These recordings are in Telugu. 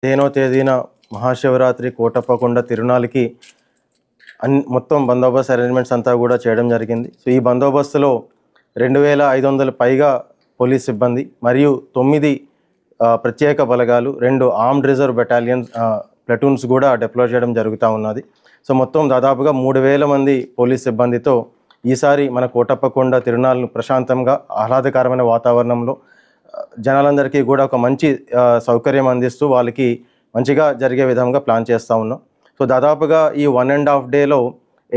తేదీన మహాశివరాత్రి కోటప్పకొండ తిరునాళ్ళకి మొత్తం బందోబస్తు అరేంజ్మెంట్స్ అంతా కూడా చేయడం జరిగింది. సో ఈ బందోబస్తులో 2500 పైగా పోలీస్ సిబ్బంది మరియు 9 ప్రత్యేక బలగాలు, 2 ఆర్మ్డ్ రిజర్వ్ బెటాలియన్స్ ప్లటూన్స్ కూడా డిప్లాయ్ చేయడం జరుగుతూ ఉన్నది. సో మొత్తం దాదాపుగా 3000 మంది పోలీస్ సిబ్బందితో ఈసారి మన కోటప్పకొండ తిరునాళ్ళను ప్రశాంతంగా ఆహ్లాదకరమైన వాతావరణంలో జనాలందరికీ కూడా ఒక మంచి సౌకర్యం అందిస్తూ వాళ్ళకి మంచిగా జరిగే విధంగా ప్లాన్ చేస్తూ ఉన్నాం. సో దాదాపుగా ఈ 1.5 డేలో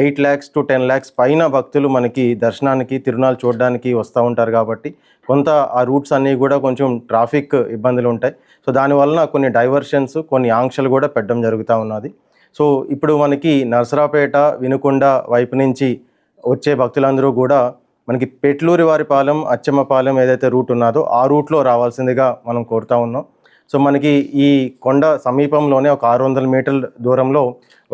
8 lakhs to 10 lakhs పైన భక్తులు మనకి దర్శనానికి తిరునాళ్ళు చూడడానికి వస్తూ ఉంటారు. కాబట్టి కొంత ఆ రూట్స్ అన్నీ కూడా కొంచెం ట్రాఫిక్ ఇబ్బందులు ఉంటాయి. సో దానివలన కొన్ని డైవర్షన్స్, కొన్ని ఆంక్షలు కూడా పెట్టడం జరుగుతూ ఉన్నది. సో ఇప్పుడు మనకి నరసరావుపేట, వినుకొండ వైపు నుంచి వచ్చే భక్తులందరూ కూడా మనకి పెట్లూరివారిపాలెం, అచ్చమ్మపాలెం ఏదైతే రూట్ ఉన్నదో ఆ రూట్లో రావాల్సిందిగా మనం కోరుతా ఉన్నాం. సో మనకి ఈ కొండ సమీపంలోనే ఒక 600 మీటర్ల దూరంలో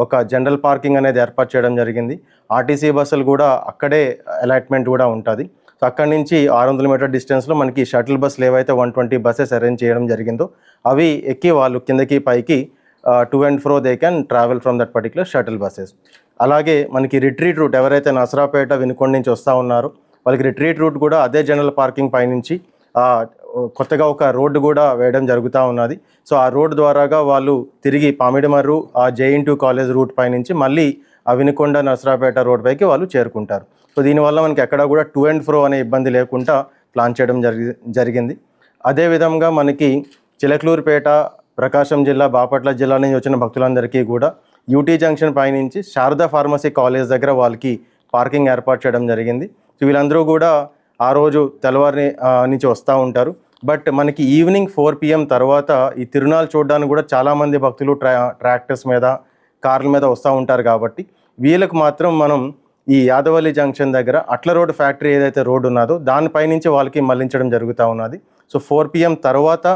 ఒక జనరల్ పార్కింగ్ అనేది ఏర్పాటు చేయడం జరిగింది. ఆర్టీసీ బస్సులు కూడా అక్కడే అలాట్మెంట్ కూడా ఉంటుంది. సో అక్కడి నుంచి 600 మీటర్ డిస్టెన్స్లో మనకి షటిల్ బస్సులు ఏవైతే 120 బస్సెస్ అరేంజ్ చేయడం జరిగిందో అవి ఎక్కి వాళ్ళు కిందకి పైకి to and fro they can travel from that particular shuttle buses. అలాగే మనకి రిట్రీట్ రూట్ ఎవరైతే నరసరావుపేట, వినుకొండ నుంచి వస్తూ ఉన్నారో వాళ్ళకి రిట్రీట్ రూట్ కూడా అదే జనరల్ పార్కింగ్ పైనుంచి కొత్తగా ఒక రోడ్డు కూడా వేయడం జరుగుతూ ఉన్నది. సో ఆ రోడ్డు ద్వారాగా వాళ్ళు తిరిగి పామిడిమర్రు, ఆ JN2 కాలేజ్ రూట్ పైనుంచి మళ్ళీ ఆ వినుకొండ, నరసరావుపేట రోడ్ పైకి వాళ్ళు చేరుకుంటారు. సో దీనివల్ల మనకి ఎక్కడ కూడా టు అండ్ ఫ్రో అనే ఇబ్బంది లేకుండా ప్లాన్ చేయడం జరిగింది. అదేవిధంగా మనకి చిలకలూరుపేట, ప్రకాశం జిల్లా, బాపట్ల జిల్లా నుంచి వచ్చిన భక్తులందరికీ కూడా UT జంక్షన్ పైనుంచి శారదా ఫార్మసీ కాలేజ్ దగ్గర వాళ్ళకి పార్కింగ్ ఏర్పాటు చేయడం జరిగింది. సో వీళ్ళందరూ కూడా ఆ రోజు తెల్లవారి నుంచి వస్తూ ఉంటారు. బట్ మనకి ఈవినింగ్ 4 PM తర్వాత ఈ తిరునాళ్ళు చూడడానికి కూడా చాలామంది భక్తులు ట్రాక్టర్స్ మీద, కార్ల మీద వస్తూ ఉంటారు. కాబట్టి వీళ్ళకు మాత్రం మనం ఈ యాదవల్లి జంక్షన్ దగ్గర అట్ల రోడ్ ఫ్యాక్టరీ ఏదైతే రోడ్డు ఉన్నదో దానిపైనుంచి వాళ్ళకి మళ్లించడం జరుగుతూ ఉన్నది. సో 4 PM తర్వాత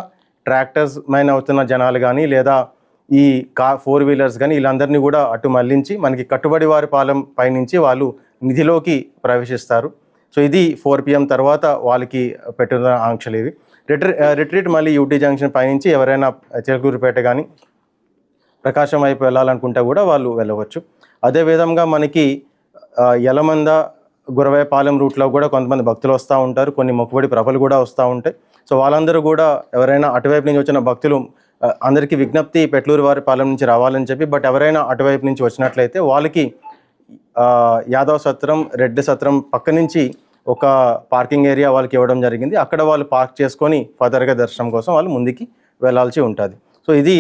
ట్రాక్టర్స్ మైన అవుతున్న జనాలు కానీ లేదా ఈ 4 వీలర్స్ కానీ వీళ్ళందరినీ కూడా అటు మళ్లించి మనకి కట్టుబడివారిపాలెం పైనుంచి వాళ్ళు నిధిలోకి ప్రవేశిస్తారు. సో ఇది 4 PM తర్వాత వాళ్ళకి పెట్టిన ఆంక్షలు ఇవి. రిట్రీట్ మళ్ళీ UT జంక్షన్ పైనుంచి ఎవరైనా చిలకలూరుపేట కానీ ప్రకాశం వైపు వెళ్ళాలనుకుంటే కూడా వాళ్ళు వెళ్ళవచ్చు. అదేవిధంగా మనకి యలమంద, గురవేపాలెం రూట్లో కూడా కొంతమంది భక్తులు వస్తూ ఉంటారు. కొన్ని మొక్కుబడి ప్రభలు కూడా వస్తూ ఉంటాయి. సో వాళ్ళందరూ కూడా ఎవరైనా అటువైపు నుంచి వచ్చిన భక్తులు అందరికీ విజ్ఞప్తి పెట్లూరివారిపాలెం నుంచి రావాలని చెప్పి, బట్ ఎవరైనా అటువైపు నుంచి వచ్చినట్లయితే వాళ్ళకి యాదవ సత్రం, రెడ్డి సత్రం పక్క నుంచి ఒక పార్కింగ్ ఏరియా వాళ్ళకి ఇవ్వడం జరిగింది. అక్కడ వాళ్ళు పార్క్ చేసుకొని ఫర్దర్గా దర్శనం కోసం వాళ్ళు ముందుకి వెళ్ళాల్సి ఉంటుంది. సో ఇది